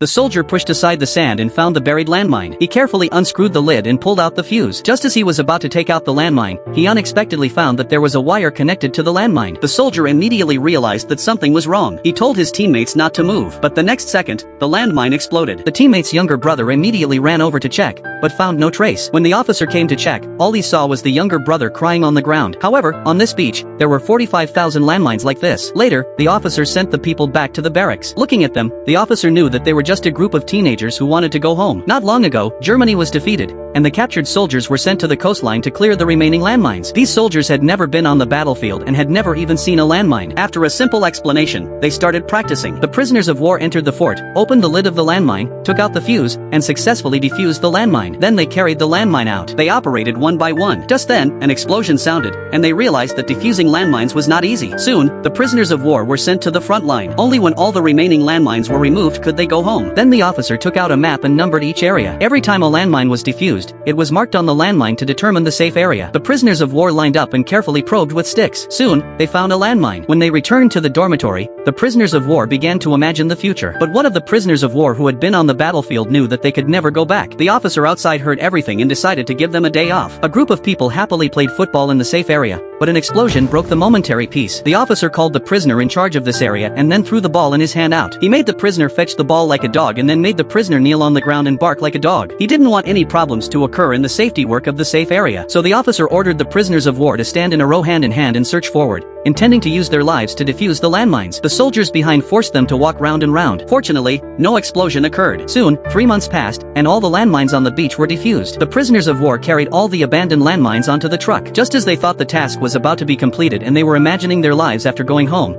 The soldier pushed aside the sand and found the buried landmine. He carefully unscrewed the lid and pulled out the fuse. Just as he was about to take out the landmine, he unexpectedly found that there was a wire connected to the landmine. The soldier immediately realized that something was wrong. He told his teammates not to move, but the next second, the landmine exploded. The teammate's younger brother immediately ran over to check, but found no trace. When the officer came to check, all he saw was the younger brother crying on the ground. However, on this beach, there were 45,000 landmines like this. Later, the officer sent the people back to the barracks. Looking at them, the officer knew that they were just a group of teenagers who wanted to go home. Not long ago, Germany was defeated, and the captured soldiers were sent to the coastline to clear the remaining landmines. These soldiers had never been on the battlefield and had never even seen a landmine. After a simple explanation, they started practicing. The prisoners of war entered the fort, opened the lid of the landmine, took out the fuse, and successfully defused the landmine. Then they carried the landmine out. They operated one by one. Just then, an explosion sounded, and they realized that defusing landmines was not easy. Soon, the prisoners of war were sent to the front line. Only when all the remaining landmines were removed could they go home. Then the officer took out a map and numbered each area. Every time a landmine was defused, it was marked on the landmine to determine the safe area. The prisoners of war lined up and carefully probed with sticks. Soon, they found a landmine. When they returned to the dormitory, the prisoners of war began to imagine the future. But one of the prisoners of war who had been on the battlefield knew that they could never go back. The officer outside heard everything and decided to give them a day off. A group of people happily played football in the safe area, but an explosion broke the momentary peace. The officer called the prisoner in charge of this area and then threw the ball in his hand out. He made the prisoner fetch the ball like a dog and then made the prisoner kneel on the ground and bark like a dog. He didn't want any problems to occur in the safety work of the safe area, so the officer ordered the prisoners of war to stand in a row hand in hand and search forward, intending to use their lives to defuse the landmines. The soldiers behind forced them to walk round and round. Fortunately, no explosion occurred. Soon, 3 months passed, and all the landmines on the beach were defused. The prisoners of war carried all the abandoned landmines onto the truck. Just as they thought the task was about to be completed and they were imagining their lives after going home,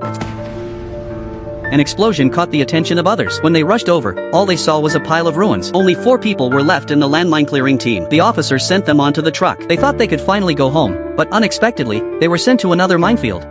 an explosion caught the attention of others. When they rushed over, all they saw was a pile of ruins. Only 4 people were left in the landmine clearing team. The officer sent them onto the truck. They thought they could finally go home, but unexpectedly, they were sent to another minefield.